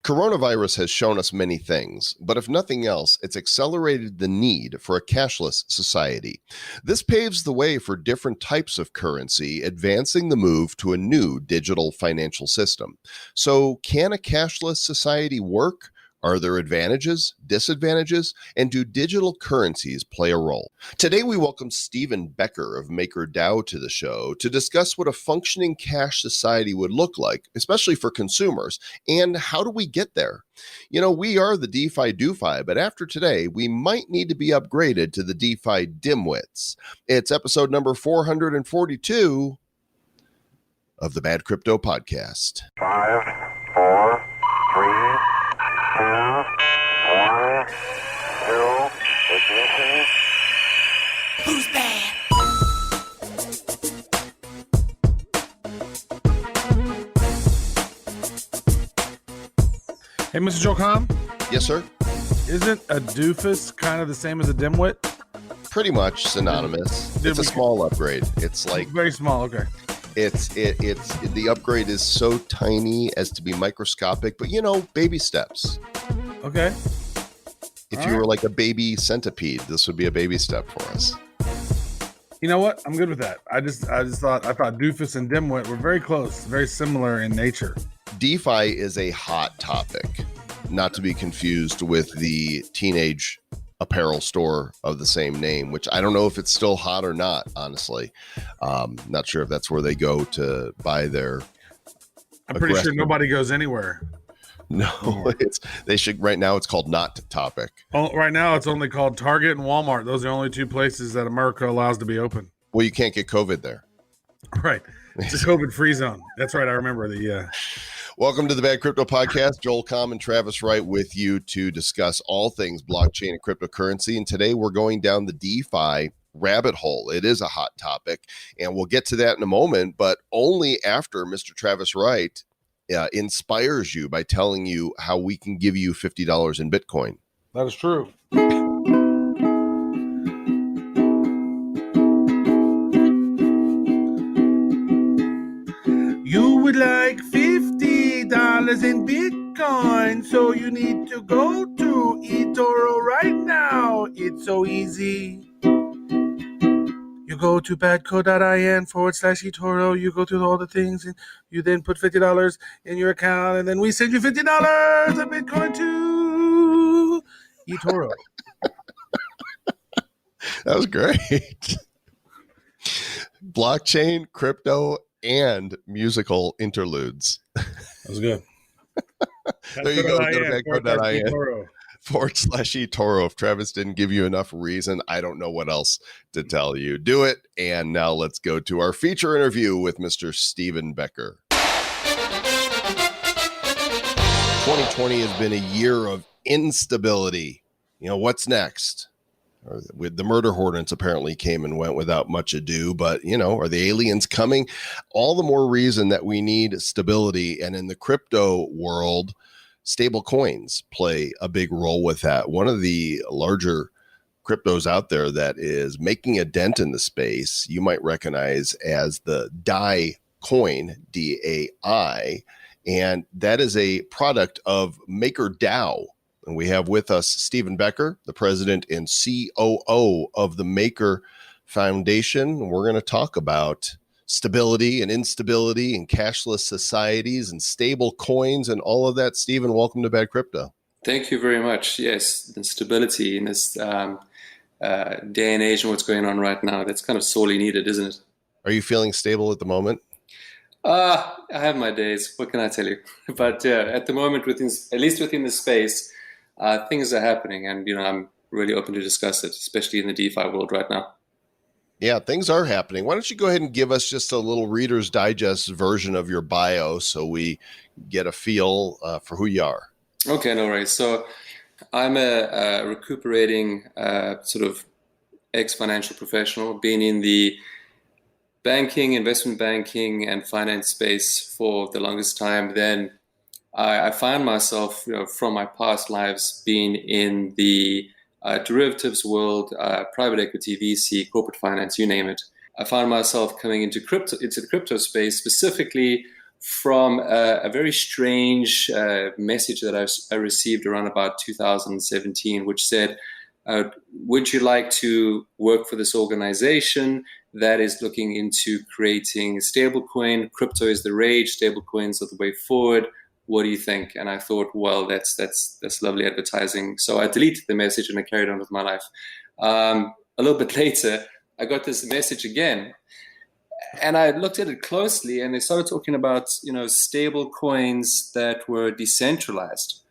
Coronavirus has shown us many things, but if nothing else, it's accelerated the need for a cashless society. This paves the way for different types of currency, advancing the move to a new digital financial system. So, can a cashless society work? Are there advantages, disadvantages, and do digital currencies play a role? Today, we welcome Steven Becker of MakerDAO to the show to discuss what a functioning cash society would look like, especially for consumers, and how do we get there? You know, we are the DeFi DoFi, but after today, we might need to be upgraded to the DeFi dimwits. It's episode number 442 of the Bad Crypto Podcast. 5, 4, 3, 2, 1, 0, ignition. Who's bad? Hey, Mr. Joe Comm? Yes, sir. Isn't a doofus kind of the same as a dimwit? Pretty much synonymous. It's a small upgrade. It's like very small. Okay. It's the upgrade is so tiny as to be microscopic, but you know, baby steps. Okay. If you were like a baby centipede, this would be a baby step for us. You know what? I'm good with that. I thought doofus and dimwit were very close, very similar in nature. DeFi is a hot topic, not to be confused with the teenage apparel store of the same name, which I don't know if it's still hot or not, honestly. Not sure if that's where they go to buy their. I'm pretty sure nobody goes anywhere. No, they should. Right now, it's called Not Topic. Oh, right now, it's only called Target and Walmart. Those are the only two places that America allows to be open. Well, you can't get COVID there. Right. It's a COVID-free zone. That's right. I remember the. Welcome to the Bad Crypto Podcast. Joel Comm and Travis Wright with you to discuss all things blockchain and cryptocurrency. And today we're going down the DeFi rabbit hole. It is a hot topic, and we'll get to that in a moment, but only after Mr. Travis Wright inspires you by telling you how we can give you $50 in Bitcoin. That is true. You would like $50 in Bitcoin, so you need to go to eToro right now. It's so easy. You go to badco.in/eToro. You go through all the things, and you then put $50 in your account, and then we send you $50 of Bitcoin to eToro. That was great. Blockchain, crypto, and musical interludes. That was good. There you go. Go to badco.in/eToro. If Travis didn't give you enough reason, I don't know what else to tell you. Do it. And now let's go to our feature interview with Mr. Steven Becker. 2020 has been a year of instability. You know, what's next? With the murder hornets apparently came and went without much ado, but you know, are the aliens coming? All the more reason that we need stability. And in the crypto world, stable coins play a big role with that. One of the larger cryptos out there that is making a dent in the space, you might recognize as the Dai coin, DAI, and that is a product of Maker Dao. And we have with us Steven Becker, the president and COO of the Maker Foundation. We're going to talk about stability and instability and cashless societies and stable coins and all of that. Steven, welcome to Bad Crypto. Thank you very much. Yes, the stability in this day and age and what's going on right now, that's kind of sorely needed, isn't it? Are you feeling stable at the moment? I have my days. What can I tell you? But at the moment, at least within the space, things are happening, and you know, I'm really open to discuss it, especially in the DeFi world right now. Yeah, things are happening. Why don't you go ahead and give us just a little Reader's Digest version of your bio so we get a feel for who you are? Okay, no worries. So I'm a recuperating sort of ex-financial professional, been in the banking, investment banking, and finance space for the longest time. Then I found myself, you know, from my past lives being in the derivatives world, private equity, VC, corporate finance, you name it. I found myself coming into the crypto space specifically from a very strange message that I received around about 2017, which said, would you like to work for this organization that is looking into creating stablecoin? Crypto is the rage, stablecoins are the way forward. What do you think? And I thought, well, that's lovely advertising. So I deleted the message and I carried on with my life. A little bit later, I got this message again, and I looked at it closely, and they started talking about, stable coins that were decentralized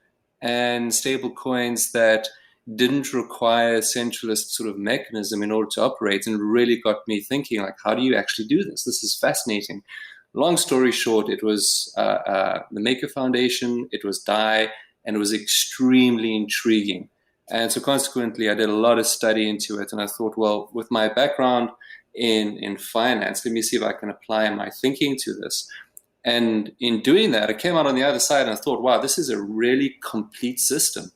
and stable coins that didn't require a centralist sort of mechanism in order to operate, and really got me thinking, like, how do you actually do this? This is fascinating. Long story short, it was the Maker Foundation, it was DAI, and it was extremely intriguing. And so consequently, I did a lot of study into it, and I thought, well, with my background in finance, let me see if I can apply my thinking to this. And in doing that, I came out on the other side and I thought, wow, this is a really complete system.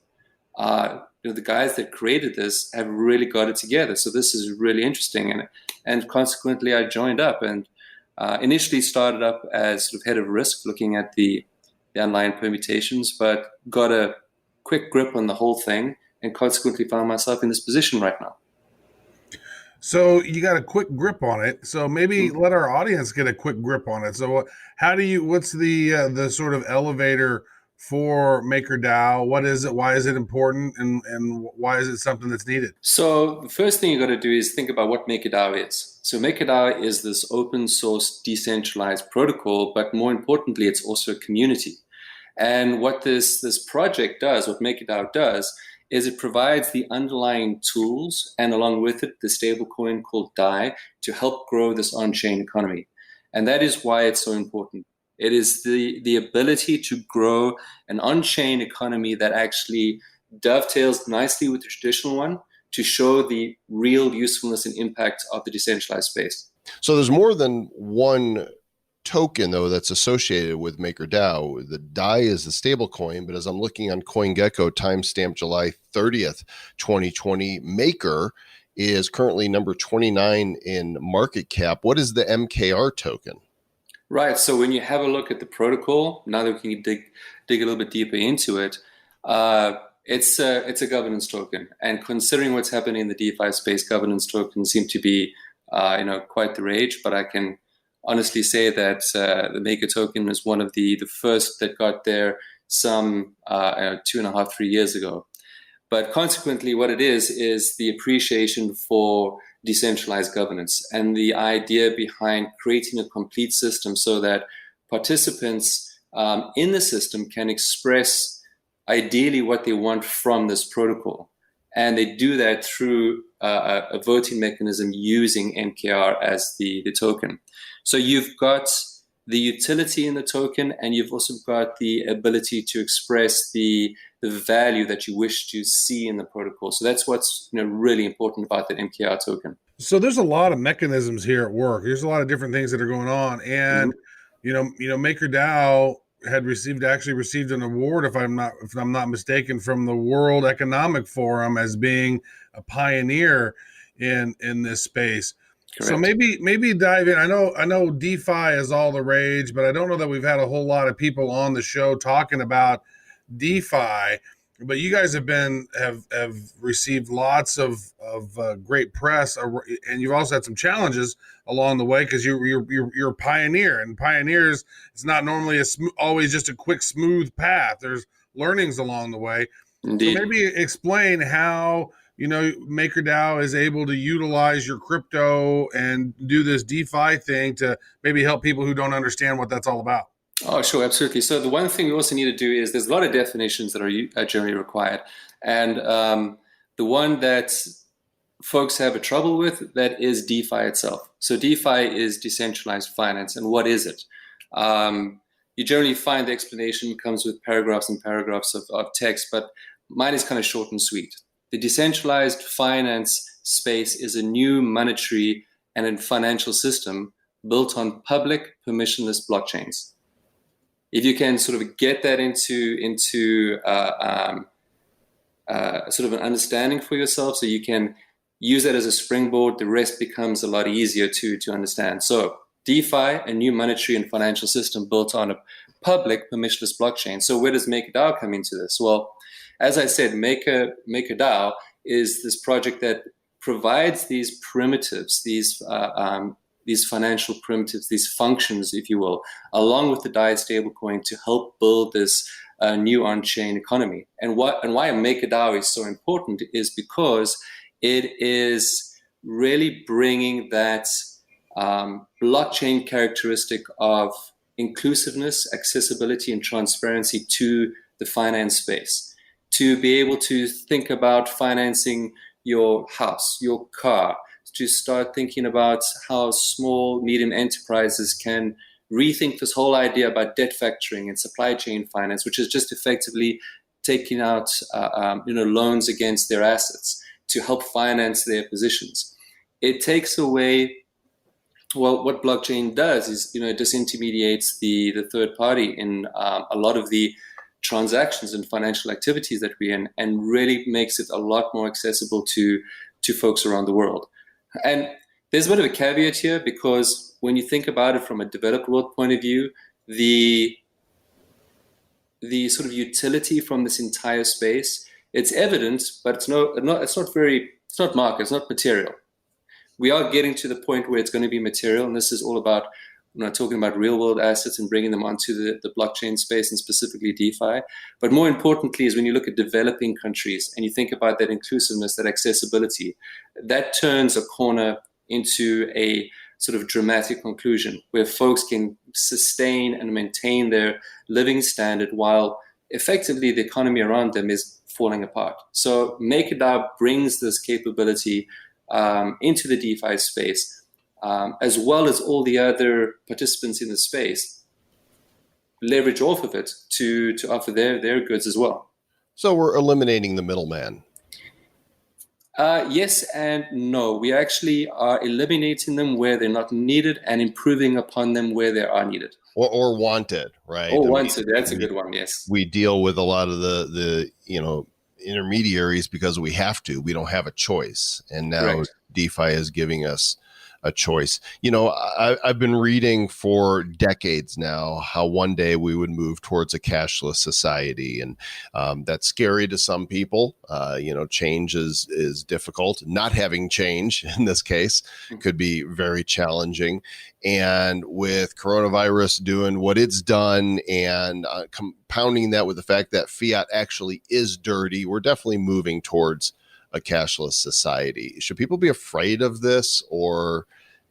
The guys that created this have really got it together. So this is really interesting. And consequently, I joined up and initially started up as sort of head of risk, looking at the online permutations, but got a quick grip on the whole thing and consequently found myself in this position right now. So you got a quick grip on it. So maybe let our audience get a quick grip on it. So what's the sort of elevator for MakerDAO? What is it? Why is it important? And why is it something that's needed? So the first thing you got to do is think about what MakerDAO is. So MakerDAO is this open source decentralized protocol, but more importantly, it's also a community. And what this project does, what MakerDAO does, is it provides the underlying tools and along with it, the stablecoin called DAI to help grow this on-chain economy. And that is why it's so important. It is the ability to grow an on-chain economy that actually dovetails nicely with the traditional one to show the real usefulness and impact of the decentralized space. So there's more than one token, though, that's associated with MakerDAO. The DAI is the stable coin, but as I'm looking on CoinGecko, timestamp July 30th, 2020, Maker is currently number 29 in market cap. What is the MKR token? Right. So when you have a look at the protocol, now that we can dig a little bit deeper into it, it's a governance token. And considering what's happening in the DeFi space, governance tokens seem to be quite the rage. But I can honestly say that the Maker token is one of the first that got there some 2.5, 3 years ago. But consequently, what it is the appreciation for decentralized governance and the idea behind creating a complete system so that participants in the system can express ideally what they want from this protocol. And they do that through a voting mechanism using MKR as the token. So you've got the utility in the token, and you've also got the ability to express the value that you wish to see in the protocol. So that's what's really important about that MKR token. So there's a lot of mechanisms here at work. There's a lot of different things that are going on, and MakerDAO had received an award, if I'm not mistaken, from the World Economic Forum as being a pioneer in this space. Correct. So maybe dive in. I know DeFi is all the rage, but I don't know that we've had a whole lot of people on the show talking about DeFi. But you guys have received lots of great press, and you've also had some challenges along the way because you're a pioneer, and pioneers, it's not normally always just a quick smooth path. There's learnings along the way. Indeed. So maybe explain how MakerDAO is able to utilize your crypto and do this DeFi thing to maybe help people who don't understand what that's all about. Oh, sure, absolutely. So the one thing we also need to do is there's a lot of definitions that are generally required. And the one that folks have a trouble with, that is DeFi itself. So DeFi is decentralized finance. And what is it? You generally find the explanation comes with paragraphs and paragraphs of text, but mine is kind of short and sweet. The decentralized finance space is a new monetary and financial system built on public permissionless blockchains. If you can sort of get that into sort of an understanding for yourself, so you can use that as a springboard, the rest becomes a lot easier to understand. So DeFi, a new monetary and financial system built on a public permissionless blockchain. So where does MakerDAO come into this? Well, as I said, MakerDAO is this project that provides these primitives, these financial primitives, these functions, if you will, along with the DAI stablecoin to help build this new on-chain economy. And why MakerDAO is so important is because it is really bringing that blockchain characteristic of inclusiveness, accessibility, and transparency to the finance space. To be able to think about financing your house, your car, to start thinking about how small, medium enterprises can rethink this whole idea about debt factoring and supply chain finance, which is just effectively taking out loans against their assets to help finance their positions. It takes away, well, what blockchain does is, it disintermediates the third party in a lot of the transactions and financial activities that we're in, and really makes it a lot more accessible to folks around the world. And there's a bit of a caveat here, because when you think about it from a developed world point of view, the sort of utility from this entire space, it's evident, but it's not market, it's not material. We are getting to the point where it's going to be material, and this is all about, talking about real world assets and bringing them onto the blockchain space, and specifically DeFi. But more importantly is when you look at developing countries and you think about that inclusiveness, that accessibility, that turns a corner into a sort of dramatic conclusion where folks can sustain and maintain their living standard while effectively the economy around them is falling apart. So MakerDAO brings this capability into the DeFi space, as well as all the other participants in the space leverage off of it to offer their goods as well. So we're eliminating the middleman. Yes and no. We actually are eliminating them where they're not needed and improving upon them where they are needed. Or wanted, right? Wanted. That's a good one, yes. We deal with a lot of the intermediaries because we have to. We don't have a choice. And now Correct. DeFi is giving us a choice. I've been reading for decades now how one day we would move towards a cashless society, and that's scary to some people. Change is difficult. Not having change in this case could be very challenging. And with coronavirus doing what it's done, and compounding that with the fact that fiat actually is dirty, we're definitely moving towards a cashless society. Should people be afraid of this, or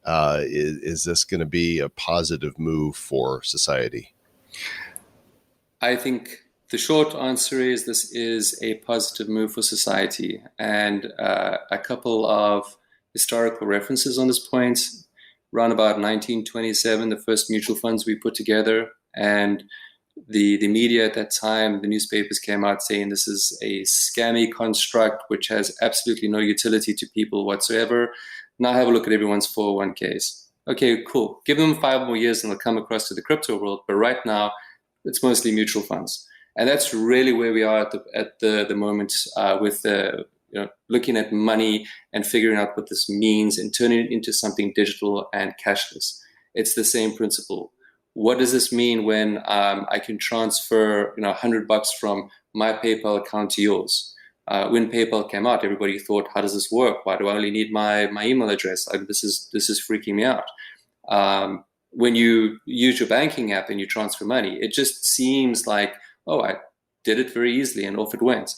is this going to be a positive move for society? I think the short answer is this is a positive move for society. And a couple of historical references on this point. Around about 1927, the first mutual funds we put together, and the media at that time, the newspapers came out saying this is a scammy construct which has absolutely no utility to people whatsoever. Now have a look at everyone's 401ks. Okay, cool. Give them 5 more years and they'll come across to the crypto world. But right now, it's mostly mutual funds. And that's really where we are at the moment with looking at money and figuring out what this means and turning it into something digital and cashless. It's the same principle. What does this mean when I can transfer $100 from my PayPal account to yours? When PayPal came out, everybody thought, how does this work? Why do I only need my email address? This is freaking me out. When you use your banking app and you transfer money, it just seems like, oh, I did it very easily and off it went.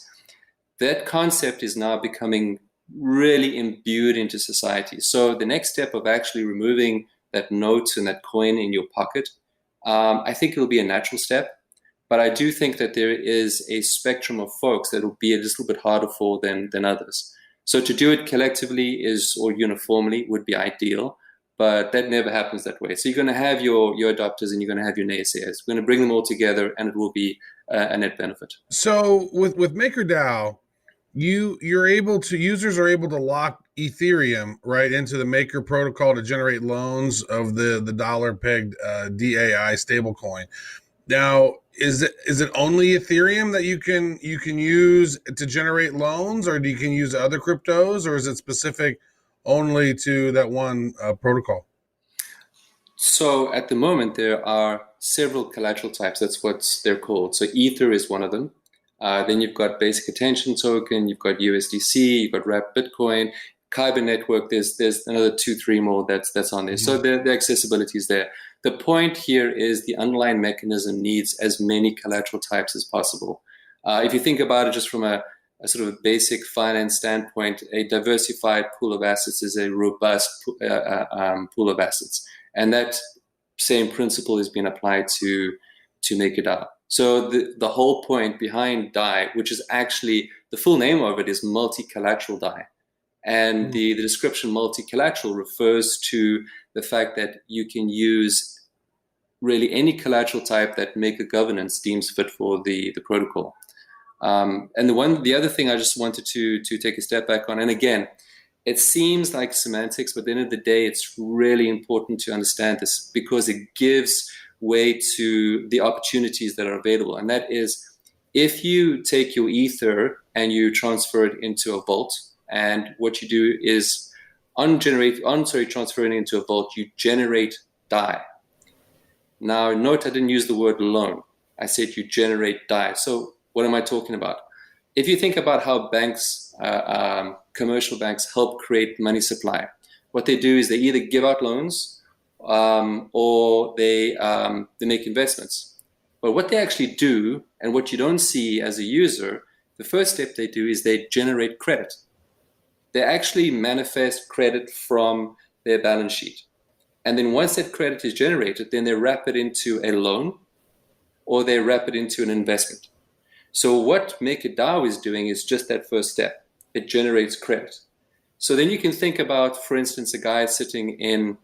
That concept is now becoming really imbued into society. So the next step of actually removing that note and that coin in your pocket, I think it'll be a natural step. But I do think that there is a spectrum of folks that will be a little bit harder for than others. So to do it collectively or uniformly would be ideal, but that never happens that way. So you're going to have your adopters and you're going to have your naysayers. We're going to bring them all together and it will be a net benefit. So with MakerDAO, users are able to lock Ethereum right into the Maker protocol to generate loans of the dollar pegged DAI stablecoin. Now, is it only Ethereum that you can use to generate loans, or you can use other cryptos, or is it specific only to that one protocol? So at the moment, there are several collateral types. That's what they're called. So Ether is one of them. Then you've got basic attention token. You've got USDC. You've got wrapped Bitcoin, Kyber network. There's another 2-3 more that's on there. So the accessibility is there. The point here is the underlying mechanism needs as many collateral types as possible. If you think about it just from a sort of a basic finance standpoint, a diversified pool of assets is a robust pool of assets. And that same principle is being applied to Maker Dao. So the whole point behind DAI, which is actually, the full name of it is multi-collateral DAI. And the description multi-collateral refers to the fact that you can use really any collateral type that Maker governance deems fit for the protocol. And the other thing I just wanted to take a step back on, and again, it seems like semantics, but at the end of the day, it's really important to understand this because it gives way to the opportunities that are available. And that is, if you take your Ether and you transfer it into a vault, and what you do is transferring it into a vault, you generate DAI. Now, note I didn't use the word loan. I said you generate DAI. So what am I talking about? If you think about how banks, commercial banks help create money supply, what they do is they either give out loans or they make investments. But what they actually do, and what you don't see as a user, the first step they do is they generate credit. They actually manifest credit from their balance sheet. And then once that credit is generated, then they wrap it into a loan or they wrap it into an investment. So what Maker Dao is doing is just that first step. It generates credit. So then you can think about, for instance, a guy sitting in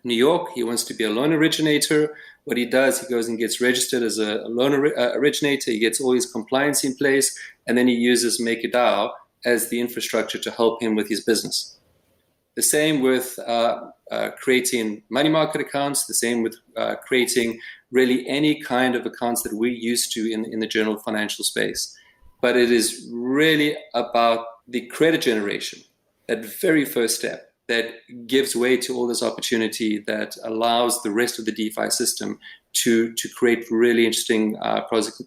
New York. He wants to be a loan originator. What he does, he goes and gets registered as a loan originator. He gets all his compliance in place, and then he uses Maker Dao as the infrastructure to help him with his business. The same with creating money market accounts, the same with creating really any kind of accounts that we're used to in the general financial space. But it is really about the credit generation, that very first step that gives way to all this opportunity that allows the rest of the DeFi system to create really interesting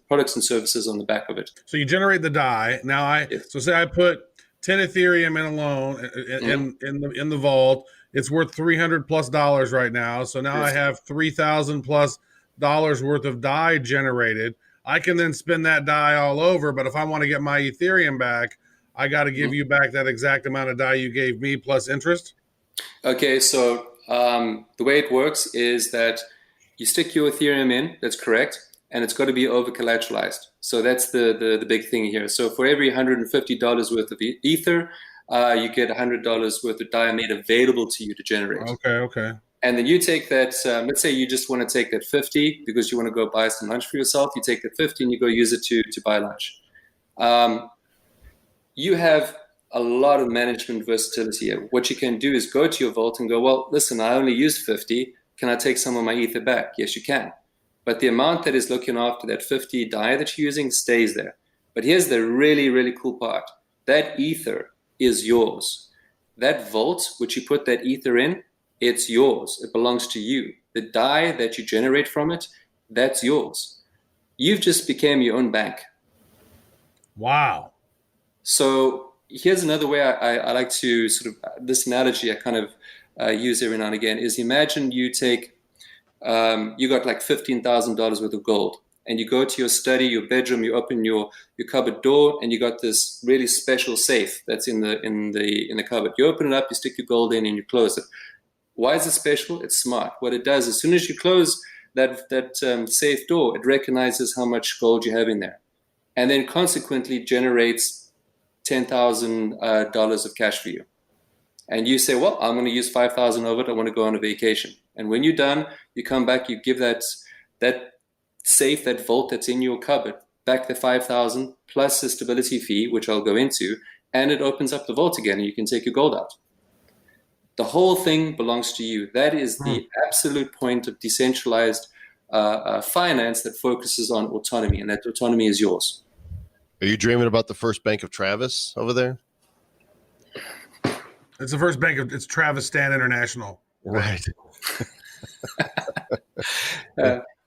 products and services on the back of it. So you generate the DAI. Now so say I put 10 Ethereum in a loan in the vault. It's worth $300+ right now. So now I have $3,000+ worth of DAI generated. I can then spend that DAI all over. But if I want to get my Ethereum back, I got to give you back that exact amount of DAI you gave me plus interest. Okay, so the way it works is that you stick your Ethereum in. That's correct. And it's got to be over collateralized. So that's the big thing here. So for every $150 worth of Ether, you get $100 worth of DAI made available to you to generate. Okay. And then you take that, let's say you just want to take that 50 because you want to go buy some lunch for yourself. You take that 50 and you go use it to buy lunch. You have a lot of management versatility here. What you can do is go to your vault and go, well, listen, I only used 50. Can I take some of my Ether back? Yes, you can. But the amount that is looking after that 50 DAI that you're using stays there. But here's the really, really cool part. That Ether is yours. That vault, which you put that Ether in, it's yours. It belongs to you. The DAI that you generate from it, that's yours. You've just became your own bank. Wow. So here's another way I like to sort of, this analogy I kind of use every now and again is imagine you take, you got like $15,000 worth of gold and you go to your study, your bedroom, you open your cupboard door and you got this really special safe that's in the cupboard. You open it up, you stick your gold in and you close it. Why is it special? It's smart. What it does, as soon as you close that safe door, it recognizes how much gold you have in there and then consequently generates $10,000 of cash for you. And you say, well, I'm going to use 5,000 of it. I want to go on a vacation. And when you're done, you come back, you give that safe, that vault that's in your cupboard, back the 5,000 plus the stability fee, which I'll go into, and it opens up the vault again and you can take your gold out. The whole thing belongs to you. That is the absolute point of decentralized finance that focuses on autonomy, and that autonomy is yours. Are you dreaming about the first Bank of Travis over there? It's the first bank it's Travis Stan International. Right.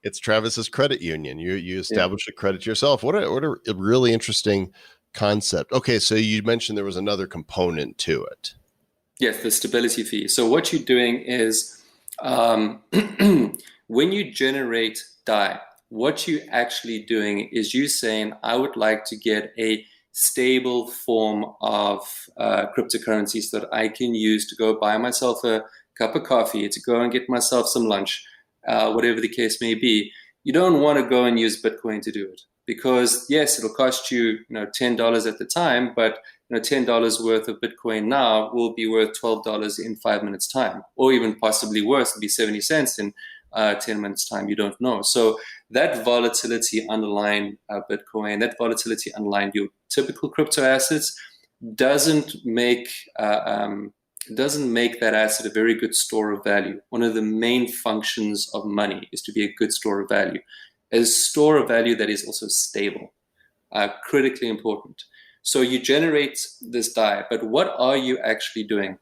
It's Travis's credit union. You establish a credit yourself. What a really interesting concept. Okay, so you mentioned there was another component to it. Yes, the stability fee. So what you're doing is when you generate DAI, what you're actually doing is you saying, I would like to get a stable form of cryptocurrency so that I can use to go buy myself a cup of coffee, to go and get myself some lunch, whatever the case may be. You don't want to go and use Bitcoin to do it because, yes, it'll cost you, $10 at the time, but $10 worth of Bitcoin now will be worth $12 in 5 minutes time, or even possibly worse, it'll be 70 cents in 10 minutes time. You don't know. So that volatility underlying Bitcoin, that volatility underlying your typical crypto assets doesn't make that asset a very good store of value. One of the main functions of money is to be a good store of value. A store of value that is also stable, critically important. So you generate this DAI, but what are you actually doing?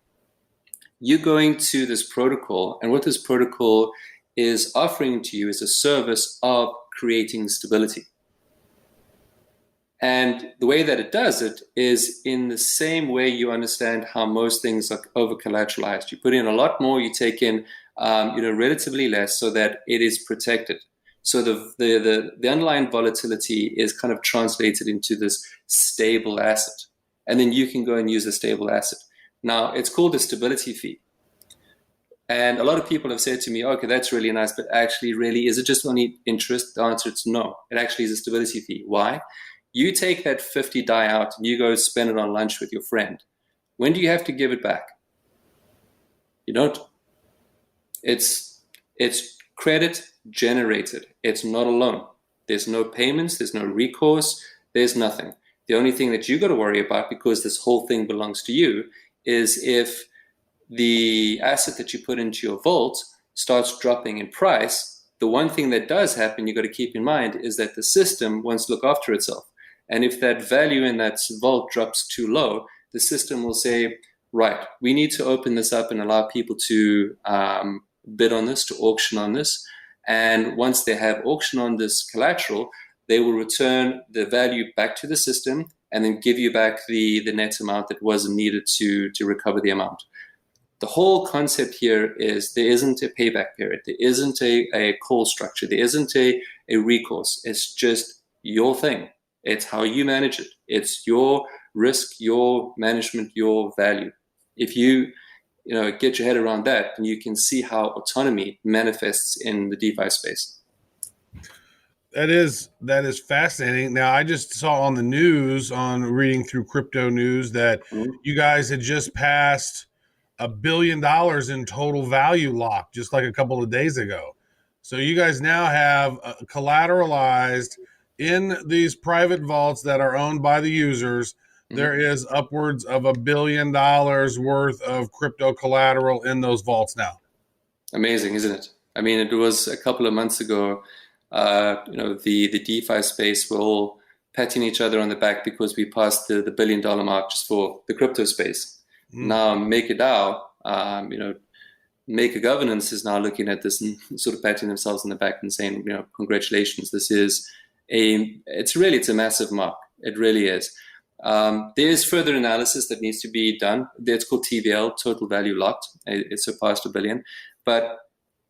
You're going to this protocol, and what this protocol is offering to you is a service of creating stability. And the way that it does it is in the same way you understand how most things are over-collateralized. You put in a lot more, you take in relatively less so that it is protected. So the underlying volatility is kind of translated into this stable asset. And then you can go and use a stable asset. Now, it's called a stability fee. And a lot of people have said to me, okay, that's really nice, but actually, really, is it just only interest? The answer is no. It actually is a stability fee. Why? You take that 50 DAI out and you go spend it on lunch with your friend. When do you have to give it back? You don't. It's credit generated. It's not a loan. There's no payments. There's no recourse. There's nothing. The only thing that you got to worry about, because this whole thing belongs to you, is if the asset that you put into your vault starts dropping in price, the one thing that does happen, you got to keep in mind, is that the system wants to look after itself. And if that value in that vault drops too low, the system will say, right, we need to open this up and allow people to bid on this, to auction on this. And once they have auction on this collateral, they will return the value back to the system and then give you back the net amount that was needed to recover the amount. The whole concept here is there isn't a payback period. There isn't a call structure. There isn't a recourse. It's just your thing. It's how you manage it. It's your risk, your management, your value. If you get your head around that, then you can see how autonomy manifests in the DeFi space. That is fascinating. Now, I just saw on the news, on reading through crypto news, that you guys had just passed $1 billion in total value locked just like a couple of days ago. So you guys now have collateralized in these private vaults that are owned by the users. There is upwards of $1 billion worth of crypto collateral in those vaults now. Amazing, isn't it? I mean, it was a couple of months ago, the DeFi space were all patting each other on the back because we passed the $1 billion mark just for the crypto space. Now, Maker Dao, Maker Governance is now looking at this and sort of patting themselves on the back and saying, congratulations, it's a massive mark. It really is. There is further analysis that needs to be done. It's called TVL, total value locked. It surpassed $1 billion. But,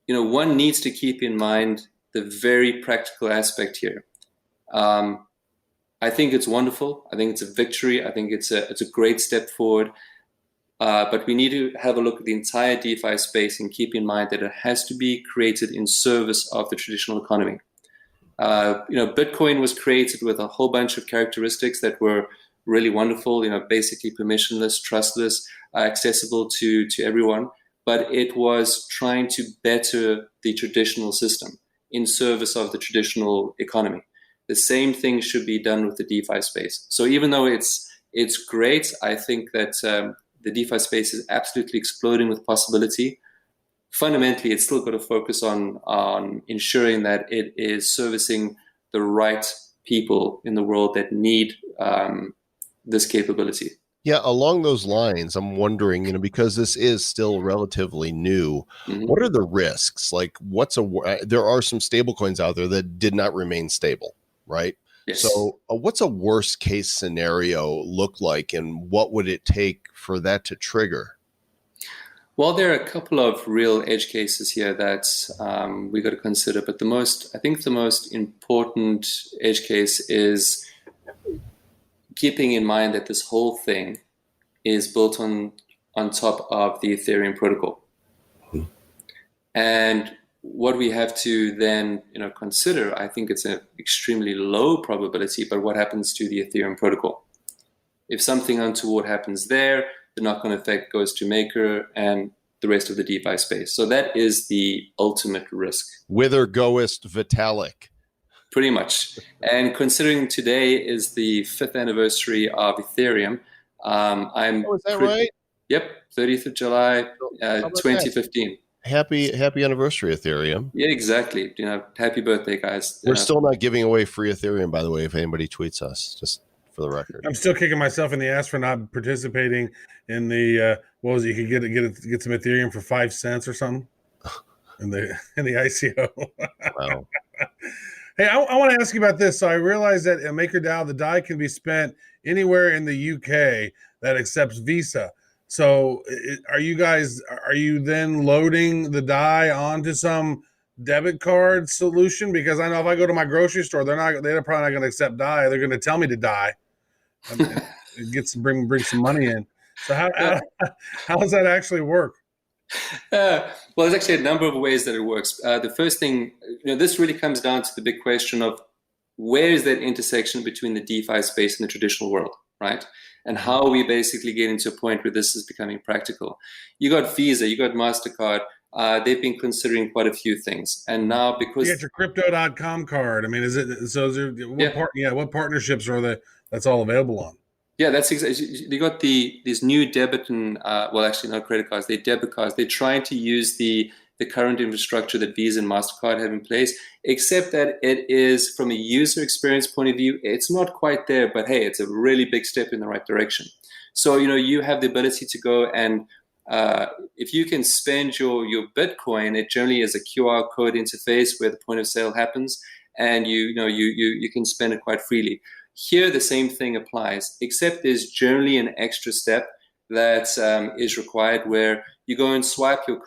one needs to keep in mind the very practical aspect here. I think it's wonderful. I think it's a victory. I think it's a great step forward. But we need to have a look at the entire DeFi space and keep in mind that it has to be created in service of the traditional economy. Bitcoin was created with a whole bunch of characteristics that were really wonderful, basically permissionless, trustless, accessible to everyone. But it was trying to better the traditional system in service of the traditional economy. The same thing should be done with the DeFi space. So even though it's great, I think that the DeFi space is absolutely exploding with possibility. Fundamentally, it's still got to focus on ensuring that it is servicing the right people in the world that need this capability. Yeah, along those lines, I'm wondering, because this is still relatively new, Mhm. what are the risks? Like, there are some stable coins out there that did not remain stable, right? Yes. So, what's a worst case scenario look like, and what would it take for that to trigger? Well, there are a couple of real edge cases here that we got to consider, but I think the most important edge case is keeping in mind that this whole thing is built on top of the Ethereum protocol. And what we have to then consider, I think it's an extremely low probability, but what happens to the Ethereum protocol? If something untoward happens there, the knock-on effect goes to Maker and the rest of the DeFi space. So that is the ultimate risk. Whither goest Vitalik? Pretty much. And considering today is the 5th anniversary of Ethereum, Is that right? Yep, 30th of July, How about 2015. Happy anniversary, Ethereum. Yeah, exactly. Happy birthday, guys. We're still not giving away free Ethereum, by the way, if anybody tweets us, just for the record. I'm still kicking myself in the ass for not participating in the what was it? You could get some Ethereum for 5 cents or something in the ICO. Wow. Hey, I want to ask you about this. So I realized that in MakerDAO, the DAI can be spent anywhere in the UK that accepts Visa. So are you then loading the DAI onto some debit card solution? Because I know if I go to my grocery store, they're probably not going to accept DAI. They're going to tell me to DAI. Bring some money in. So how does that actually work? Well, there's actually a number of ways that it works. The first thing, this really comes down to the big question of where is that intersection between the DeFi space and the traditional world, right? And how we basically get into a point where this is becoming practical. You got Visa, you got MasterCard. They've been considering quite a few things. And now because... You get your crypto.com card. I mean, what partnerships are that's all available on? Yeah, that's exactly. They got these new debit and actually not credit cards. They're debit cards. They're trying to use the current infrastructure that Visa and MasterCard have in place, except that it is, from a user experience point of view, it's not quite there. But hey, it's a really big step in the right direction. So you have the ability to go and if you can spend your Bitcoin, it generally is a QR code interface where the point of sale happens, and you can spend it quite freely. Here, the same thing applies, except there's generally an extra step that is required where you go and swipe your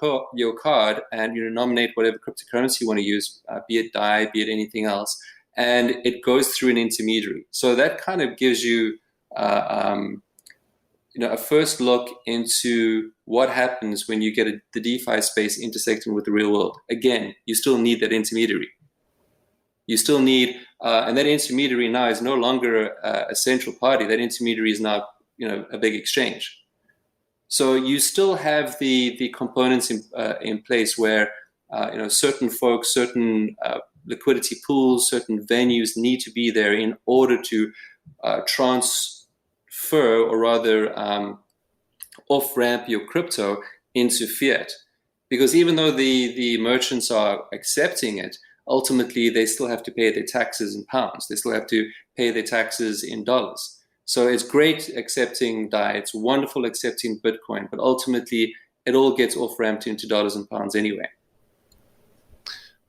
card and you nominate whatever cryptocurrency you want to use, be it DAI, be it anything else, and it goes through an intermediary. So that kind of gives you a first look into what happens when you get the DeFi space intersecting with the real world. Again, you still need that intermediary. You still need, and that intermediary now is no longer a central party. That intermediary is now, a big exchange. So you still have the components in place where, certain folks, certain liquidity pools, certain venues need to be there in order to transfer, or rather off-ramp your crypto into fiat. Because even though the merchants are accepting it, ultimately they still have to pay their taxes in pounds. They still have to pay their taxes in dollars. So it's great accepting DAI. It's wonderful accepting Bitcoin, but ultimately it all gets off-ramped into dollars and pounds anyway.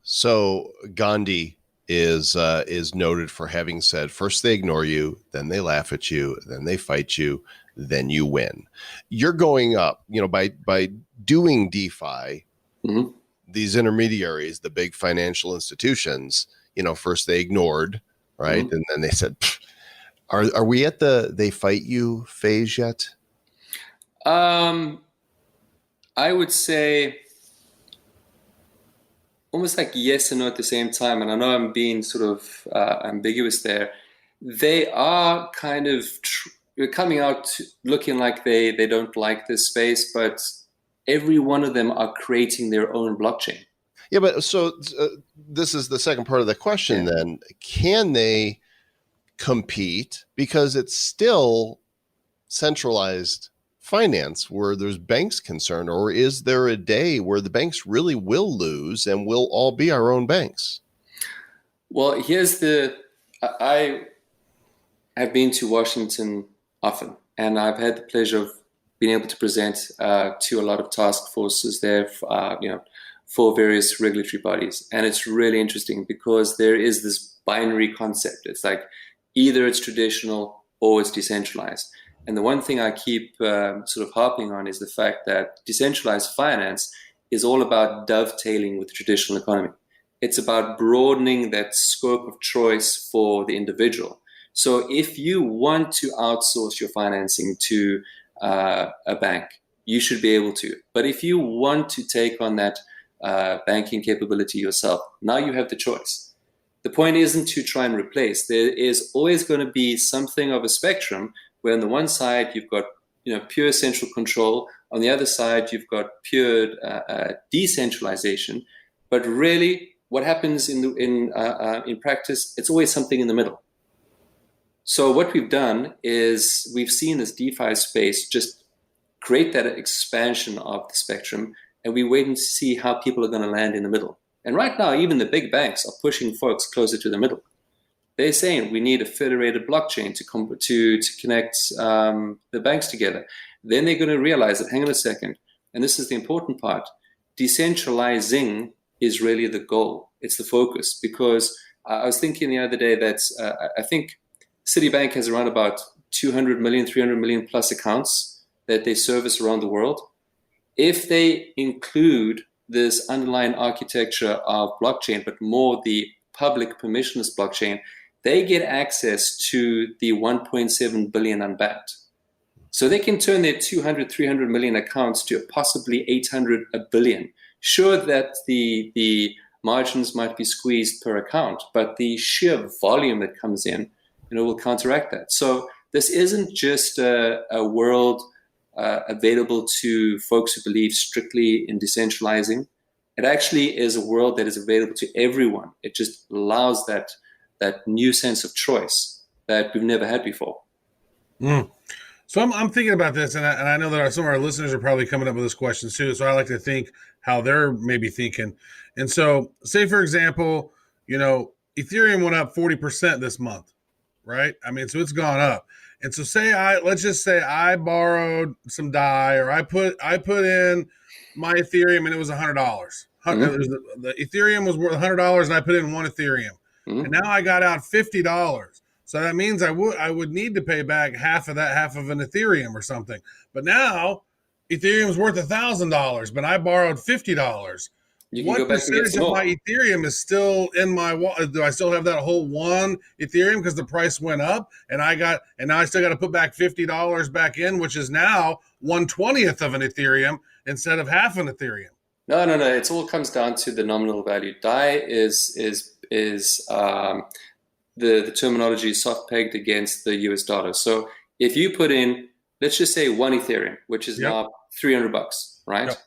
So Gandhi is noted for having said, first they ignore you, then they laugh at you, then they fight you, then you win. You're going up, by doing DeFi, Mm-hmm. these intermediaries, the big financial institutions, first they ignored, right? Mm-hmm. And then they said, are we at the they fight you phase yet? I would say almost like yes and no at the same time. And I know I'm being sort of ambiguous there. They are kind of coming out looking like they don't like this space, but every one of them are creating their own blockchain. Yeah, but so this is the second part of the question then. Can they compete? Because it's still centralized finance where there's banks concerned, or is there a day where the banks really will lose and we'll all be our own banks? Well, I have been to Washington often, and I've had the pleasure of being able to present to a lot of task forces there, for various regulatory bodies. And it's really interesting because there is this binary concept. It's like either it's traditional or it's decentralized. And the one thing I keep sort of harping on is the fact that decentralized finance is all about dovetailing with the traditional economy. It's about broadening that scope of choice for the individual. So if you want to outsource your financing to a bank, you should be able to. But if you want to take on that banking capability yourself, now you have the choice. The point isn't to try and replace. There is always going to be something of a spectrum where on the one side you've got pure central control, on the other side you've got pure decentralization. But really, what happens in practice, it's always something in the middle. So what we've done is we've seen this DeFi space just create that expansion of the spectrum, and we wait and see how people are going to land in the middle. And right now, even the big banks are pushing folks closer to the middle. They're saying we need a federated blockchain to connect the banks together. Then they're going to realize that, hang on a second, and this is the important part, decentralizing is really the goal. It's the focus. Because I was thinking the other day that I think Citibank has around about 200 million, 300 million plus accounts that they service around the world. If they include this underlying architecture of blockchain, but more the public permissionless blockchain, they get access to the 1.7 billion unbanked. So they can turn their 200, 300 million accounts to possibly 800, a billion. Sure that the margins might be squeezed per account, but the sheer volume that comes in, will counteract that. So this isn't just a world available to folks who believe strictly in decentralizing. It actually is a world that is available to everyone. It just allows that new sense of choice that we've never had before. So I'm thinking about this, and I know that some of our listeners are probably coming up with this question too. So I like to think how they're maybe thinking. And so, say for example, Ethereum went up 40% this month, right? I mean, so it's gone up. And so let's just say I borrowed some DAI, or I put in my Ethereum and it was $100. The Ethereum was worth $100 and I put in one Ethereum. And now I got out $50. So that means I would need to pay back half of an Ethereum or something. But now Ethereum's worth $1,000, but I borrowed $50. What percentage of my Ethereum is still in my wallet? Do I still have that whole one Ethereum because the price went up, and now I still got to put back $50 back in, which is now 1/20th of an Ethereum instead of half an Ethereum? No. It all comes down to the nominal value. DAI is the terminology is soft pegged against the US dollar. So if you put in, let's just say one Ethereum, which is now $300, right? Yep.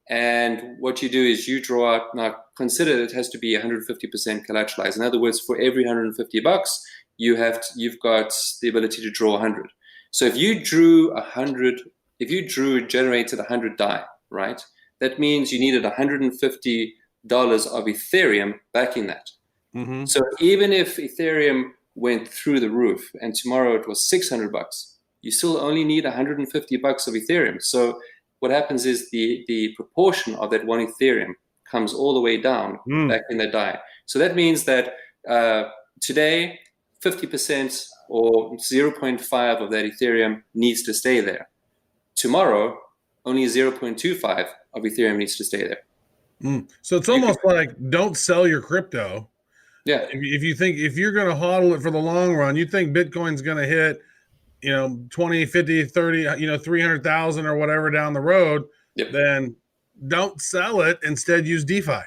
And what you do is you draw out, now consider it has to be 150% collateralized. In other words, for every $150, you've got the ability to draw 100. So if you generated 100 DAI, right? That means you needed $150 of Ethereum backing that. Mm-hmm. So even if Ethereum went through the roof and tomorrow it was $600, you still only need $150 of Ethereum. So what happens is the proportion of that one Ethereum comes all the way down back in the DAI. So that means that today, 50% or 0.5 of that Ethereum needs to stay there. Tomorrow, only 0.25 of Ethereum needs to stay there. So it's almost like don't sell your crypto. Yeah. If you're going to hodl it for the long run, you think Bitcoin's going to hit 20, 50, 30, 300,000 or whatever down the road, then don't sell it. Instead, use DeFi.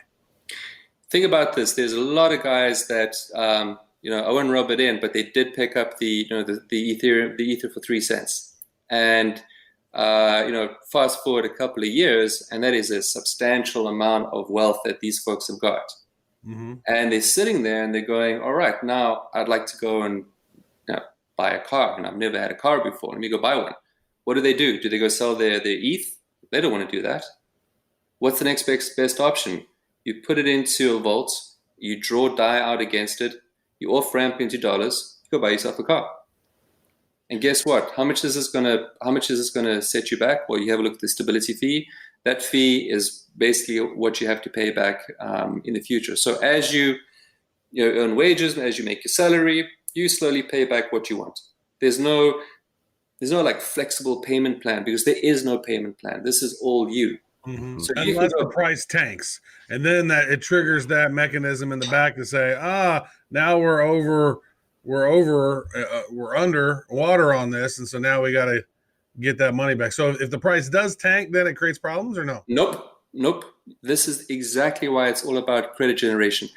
Think about this. There's a lot of guys that, I wouldn't rub it in, but they did pick up the Ether for 3 cents. And, fast forward a couple of years, and that is a substantial amount of wealth that these folks have got. Mm-hmm. And they're sitting there and they're going, all right, now I'd like to go and buy a car, and I've never had a car before. Let me go buy one. What do? Do they go sell their ETH? They don't want to do that. What's the next best option? You put it into a vault, you draw DAI out against it, you off-ramp into dollars, you go buy yourself a car. And guess what? How much is this gonna set you back? Well, you have a look at the stability fee. That fee is basically what you have to pay back in the future. So as you earn wages, as you make your salary, you slowly pay back what you want. There's no like flexible payment plan, because there is no payment plan. This is all you. Mm-hmm. So unless the price tanks, and then that it triggers that mechanism in the back to say, now we're under water on this, and so now we got to get that money back. So if the price does tank, then it creates problems, or no? Nope. This is exactly why it's all about credit generation.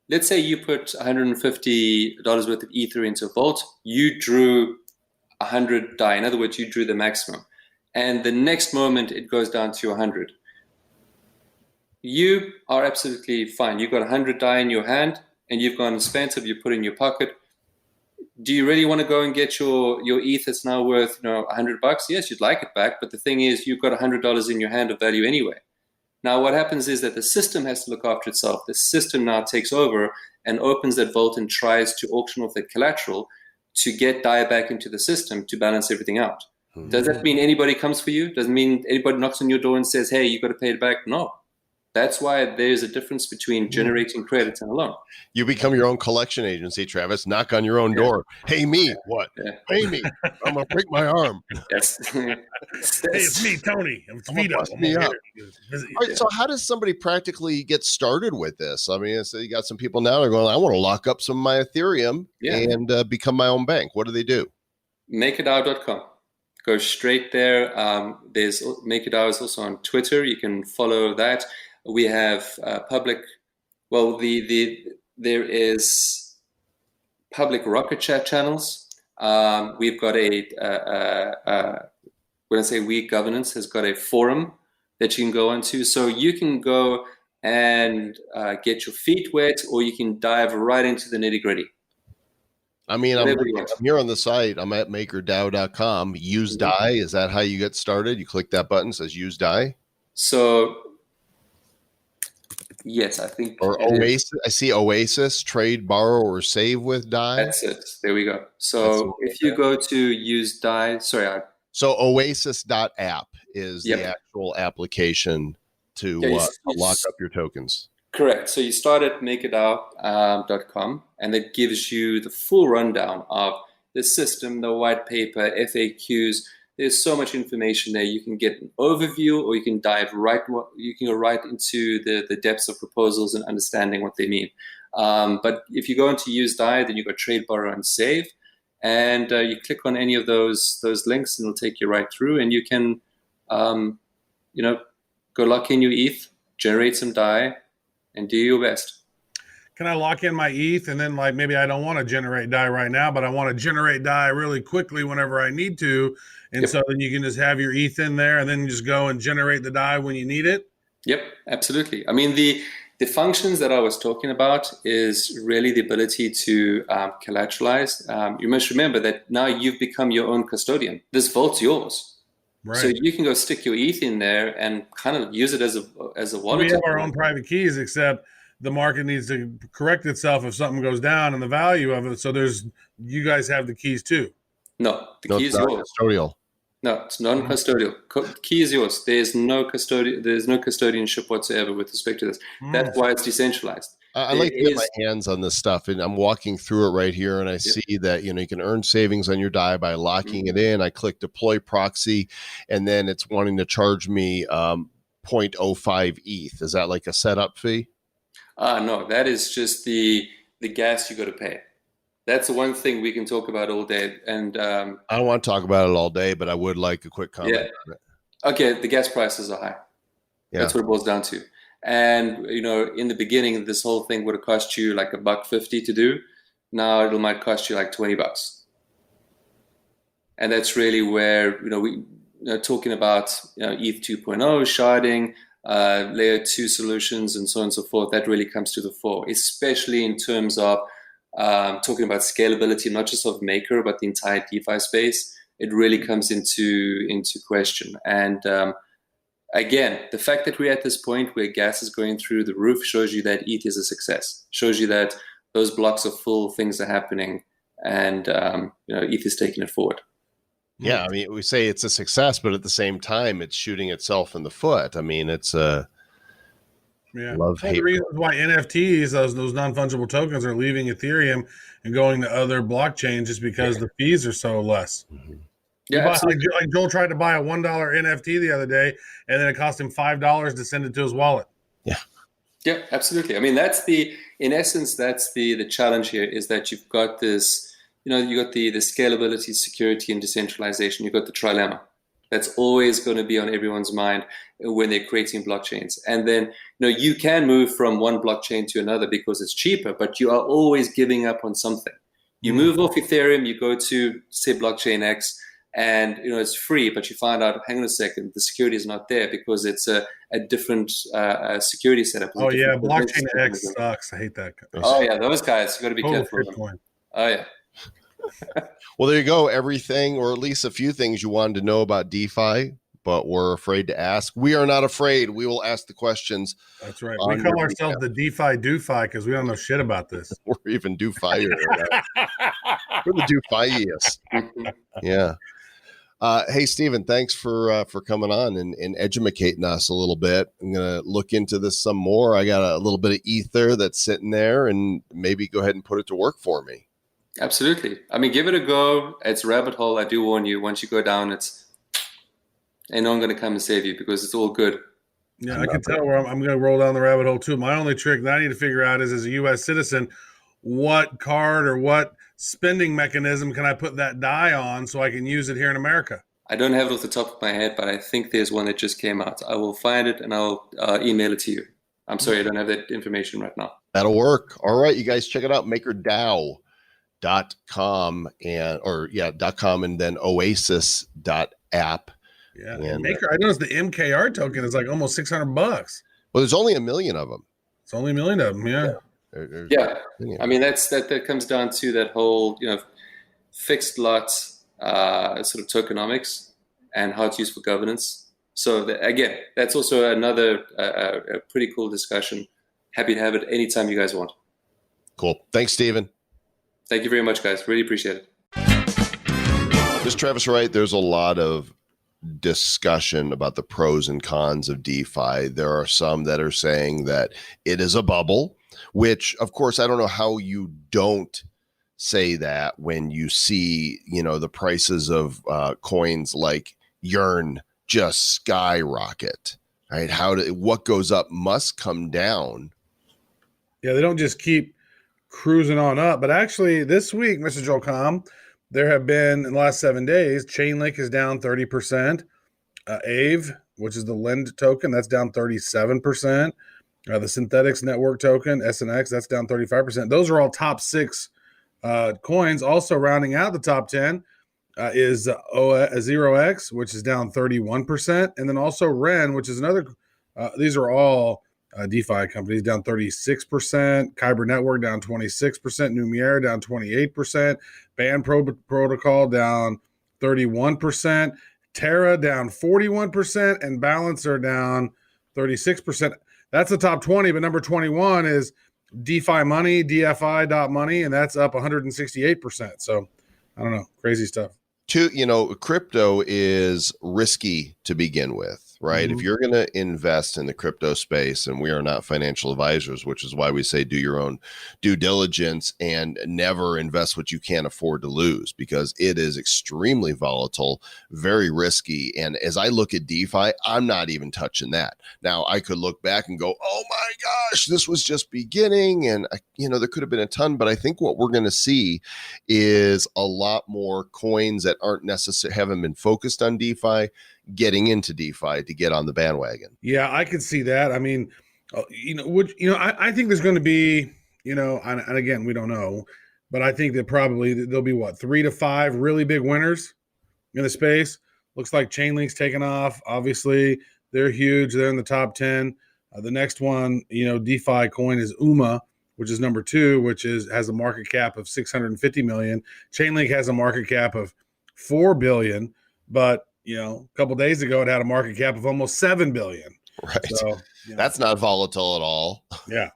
Let's say you put $150 worth of Ether into a vault. You drew 100 DAI. In other words, you drew the maximum. And the next moment it goes down to 100. You are absolutely fine. You've got 100 DAI in your hand, and you've gone and spent it, you put it in your pocket. Do you really want to go and get your ETH that's now worth $100? Yes, you'd like it back, but the thing is, you've got $100 in your hand of value anyway. Now, what happens is that the system has to look after itself. The system now takes over and opens that vault and tries to auction off that collateral to get DAI back into the system to balance everything out. Mm-hmm. Does that mean anybody comes for you? Doesn't mean anybody knocks on your door and says, hey, you've got to pay it back? No. That's why there's a difference between generating credit and a loan. You become your own collection agency, Travis. Knock on your own door. Hey, me. What? Pay me. I'm going to break my arm. Yes. Hey, it's me, Tony. It's Vito. Bust me up. All right, so how does somebody practically get started with this? I mean, so you got some people now that are going, I want to lock up some of my Ethereum and become my own bank. What do they do? MakerDAO.com. Go straight there. There's MakerDAO is also on Twitter. You can follow that. We have public. Well, there is public Rocket Chat channels. We've got when I say we, governance has got a forum that you can go onto. So you can go and get your feet wet, or you can dive right into the nitty gritty. I mean, I'm here on the site. I'm at MakerDAO.com. Use DAI. Is that how you get started? You click that button, says use DAI. So, yes, I think. Or Oasis. I see Oasis, trade, borrow, or save with DAI. That's it. There we go. So if you go to use DAI, so Oasis.app is the actual application to lock up your tokens. Correct. So you start at MakerDAO.com, and that gives you the full rundown of the system, the white paper, FAQs. There's so much information there. You can get an overview, or you can dive you can go right into the depths of proposals and understanding what they mean. But if you go into use DAI, then you've got trade, borrow, and save. And you click on any of those links, and it'll take you right through, and you can, go lock in your ETH, generate some DAI, and do your best. Can I lock in my ETH, and then maybe I don't want to generate DAI right now, but I want to generate DAI really quickly whenever I need to, and so then you can just have your ETH in there, and then just go and generate the DAI when you need it? Yep, absolutely. I mean, the functions that I was talking about is really the ability to collateralize. You must remember that now you've become your own custodian. This vault's yours. Right. So you can go stick your ETH in there and kind of use it as a wallet. We have our own private keys, except the market needs to correct itself if something goes down in the value of it. So you guys have the keys too. No, the key is yours. Custodial. No, it's non-custodial. Key is yours. There's no custodianship whatsoever with respect to this. That's why it's decentralized. I like to get my hands on this stuff, and I'm walking through it right here, and I see that you can earn savings on your DAI by locking it in. I click deploy proxy, and then it's wanting to charge me 0.05 ETH. Is that like a setup fee? No, that is just the gas you got to pay. That's the one thing we can talk about all day. And I don't want to talk about it all day, but I would like a quick comment on it. Okay, the gas prices are high. Yeah. That's what it boils down to. And in the beginning, this whole thing would have cost you like $1.50 to do. Now it might cost you like $20. And that's really where we talking about ETH 2.0 sharding, layer 2 solutions, and so on and so forth. That really comes to the fore, especially in terms of talking about scalability, not just of Maker, but the entire DeFi space. It really comes into question. And again, the fact that we're at this point where gas is going through the roof shows you that ETH is a success. Shows you that those blocks are full, things are happening, and ETH is taking it forward. Yeah, I mean, we say it's a success, but at the same time, it's shooting itself in the foot. I mean, it's a love It's one of hate. the reasons why NFTs, those non-fungible tokens, are leaving Ethereum and going to other blockchains just because the fees are so less. Yeah, Like Joel tried to buy a $1 NFT the other day, and then it cost him $5 to send it to his wallet. Yeah, absolutely. I mean, in essence, that's the challenge here, is that you've got this, you got the scalability, security, and decentralization. You've got the trilemma. That's always going to be on everyone's mind when they're creating blockchains. And then, you can move from one blockchain to another because it's cheaper, but you are always giving up on something. You move off Ethereum, you go to, say, blockchain X, and it's free, but you find out, hang on a second, the security is not there because it's a different security setup. Oh yeah, blockchain X sucks. I hate that. Oh yeah, those guys, you got to be careful. Bitcoin. Oh yeah. Well, there you go. Everything, or at least a few things you wanted to know about DeFi, but we're afraid to ask. We are not afraid. We will ask the questions. That's right. We call ourselves the DeFi DoFi because we don't know shit about this. We're even DeFi. We're the DeFi-iest. Yeah. Hey, Steven, thanks for coming on and educating us a little bit. I'm going to look into this some more. I got a little bit of ether that's sitting there, and maybe go ahead and put it to work for me. Absolutely. I mean, give it a go. It's a rabbit hole. I do warn you. Once you go down, ain't no one going to come and save you because it's all good. Yeah, I can tell where I'm going to roll down the rabbit hole too. My only trick that I need to figure out is, as a U.S. citizen, what card or what spending mechanism can I put that DAI on so I can use it here in America? I don't have it off the top of my head, but I think there's one that just came out. I will find it and I'll email it to you. I'm sorry, I don't have that information right now. That'll work. All right, you guys check it out. MakerDAO.com .com and then Oasis.app. Yeah, and Maker. I noticed the MKR token is like almost $600. Well, there's only 1 million of them. It's only 1 million of them. Yeah. I mean, that comes down to that whole fixed lot sort of tokenomics and how it's used for governance. So again, that's also another a pretty cool discussion. Happy to have it anytime you guys want. Cool. Thanks, Steven. Thank you very much, guys. Really appreciate it. Mr. Travis Wright, there's a lot of discussion about the pros and cons of DeFi. There are some that are saying that it is a bubble, which, of course, I don't know how you don't say that when you see, the prices of coins like Yearn just skyrocket, right? What goes up must come down. Yeah, they don't just keep cruising on up. But actually, this week, Mr. Joel Comm, there have been, in the last 7 days, Chainlink is down 30%. AVE, which is the lend token, that's down 37%. The Synthetics Network token, SNX, that's down 35%. Those are all top 6 coins. Also rounding out the top 10 is 0x, which is down 31%. And then also Ren, which is another, these are all DeFi companies, down 36%, Kyber Network down 26%, Numiera down 28%, Band Protocol down 31%, Terra down 41%, and Balancer down 36%. That's the top 20, but number 21 is DeFi Money, DFI.money, and that's up 168%. So I don't know, crazy stuff. Crypto is risky to begin with, right? Mm-hmm. If you're going to invest in the crypto space, and we are not financial advisors, which is why we say do your own due diligence and never invest what you can't afford to lose, because it is extremely volatile, very risky. And as I look at DeFi, I'm not even touching that. Now, I could look back and go, oh my gosh, this was just beginning. And, there could have been a ton, but I think what we're going to see is a lot more coins that haven't been focused on DeFi getting into DeFi to get on the bandwagon. Yeah, I could see that. I mean, I think there's going to be, and again, we don't know, but I think that probably there'll be 3 to 5 really big winners in the space. Looks like Chainlink's taken off. Obviously, they're huge. They're in the top 10. The next one, DeFi coin is UMA, which is number 2, which has a market cap of 650 million. Chainlink has a market cap of 4 billion, but a couple of days ago it had a market cap of almost 7 billion. Right. So, that's not volatile at all. Yeah.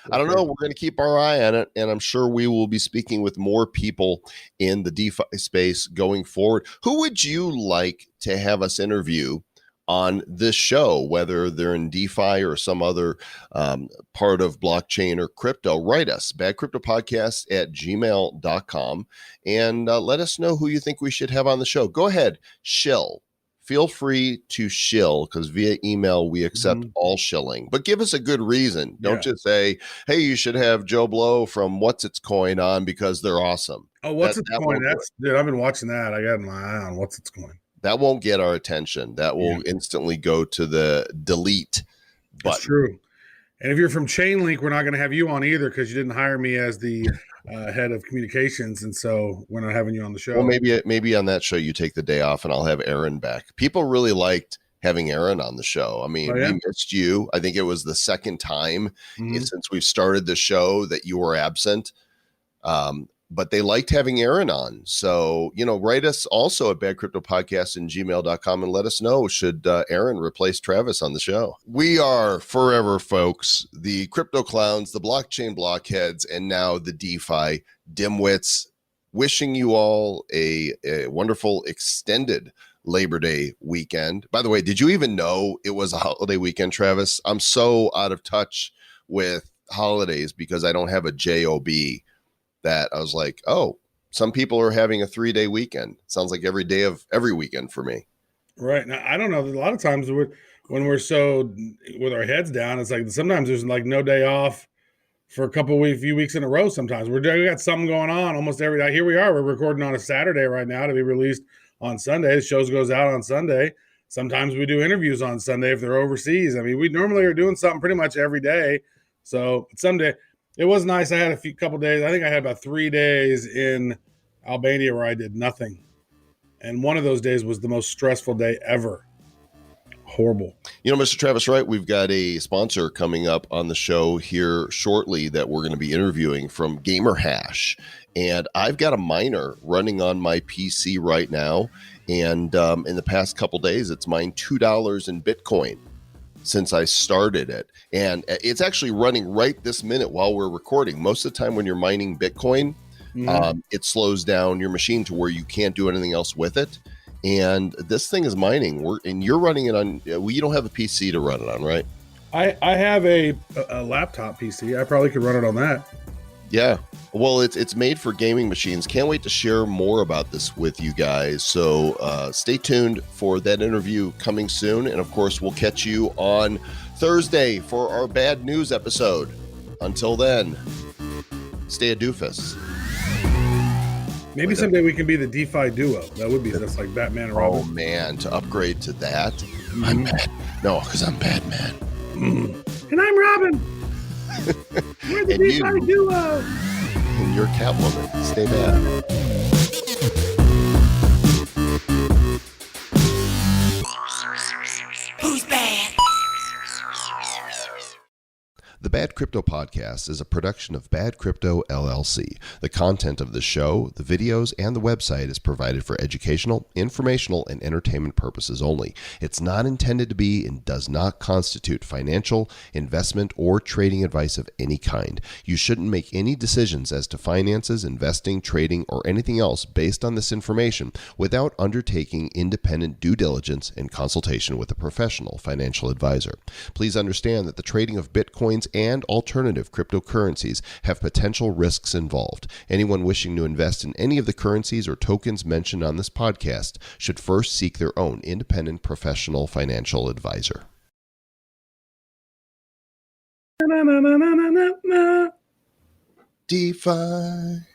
I don't know. We're going to keep our eye on it, and I'm sure we will be speaking with more people in the DeFi space going forward. Who would you like to have us interview on this show, whether they're in DeFi or some other part of blockchain or crypto? Write us, badcryptopodcast@gmail.com, and let us know who you think we should have on the show. Go ahead, shill. Feel free to shill, because via email we accept all shilling, but give us a good reason. Don't just say, hey, you should have Joe Blow from What's Its Coin on because they're awesome. Oh, What's Its Coin? Dude, I've been watching that. I got my eye on What's Its Coin. That won't get our attention. That will instantly go to the delete button. That's true. And if you're from Chainlink, we're not going to have you on either, because you didn't hire me as the head of communications, and so we're not having you on the show. Well, maybe on that show you take the day off, and I'll have Aaron back. People really liked having Aaron on the show. I mean, we missed you. I think it was the second time since we've started the show that you were absent. But they liked having Aaron on. So, write us also at badcryptopodcast@gmail.com and let us know, should Aaron replace Travis on the show. We are forever, folks, the crypto clowns, the blockchain blockheads, and now the DeFi dimwits, wishing you all a wonderful extended Labor Day weekend. By the way, did you even know it was a holiday weekend, Travis? I'm so out of touch with holidays because I don't have a JOB. That I was like, oh, some people are having a 3-day weekend. Sounds like every day of every weekend for me. Right. Now, I don't know. A lot of times when we're so with our heads down, it's like sometimes there's like no day off for a few weeks in a row. Sometimes we got something going on almost every day. Here we are. We're recording on a Saturday right now to be released on Sunday. The shows goes out on Sunday. Sometimes we do interviews on Sunday if they're overseas. I mean, we normally are doing something pretty much every day. So someday. It was nice. I had a couple days. I think I had about 3 days in Albania where I did nothing. And one of those days was the most stressful day ever. Horrible. Mr. Travis Wright, we've got a sponsor coming up on the show here shortly that we're going to be interviewing from Gamer Hash. And I've got a miner running on my PC right now. And in the past couple days, it's mined $2 in Bitcoin since I started it. And it's actually running right this minute while we're recording. Most of the time when you're mining Bitcoin, it slows down your machine to where you can't do anything else with it. And this thing is mining. And you're running it on, you don't have a PC to run it on, right? I have a laptop PC. I probably could run it on that. Yeah. Well, it's made for gaming machines. Can't wait to share more about this with you guys. So stay tuned for that interview coming soon. And of course, we'll catch you on Thursday for our bad news episode. Until then, stay a doofus. Maybe someday we can be the DeFi duo. That's like Batman and Robin. Oh man, to upgrade to that. I'm bad. No, because I'm Batman. And I'm Robin. We're the DeFi duo. And you're Catwoman. Stay bad. Who's bad? The Bad Crypto Podcast is a production of Bad Crypto LLC. The content of the show, the videos, and the website is provided for educational, informational, and entertainment purposes only. It's not intended to be and does not constitute financial, investment, or trading advice of any kind. You shouldn't make any decisions as to finances, investing, trading, or anything else based on this information without undertaking independent due diligence and consultation with a professional financial advisor. Please understand that the trading of Bitcoins and alternative cryptocurrencies have potential risks involved. Anyone wishing to invest in any of the currencies or tokens mentioned on this podcast should first seek their own independent professional financial advisor. DeFi.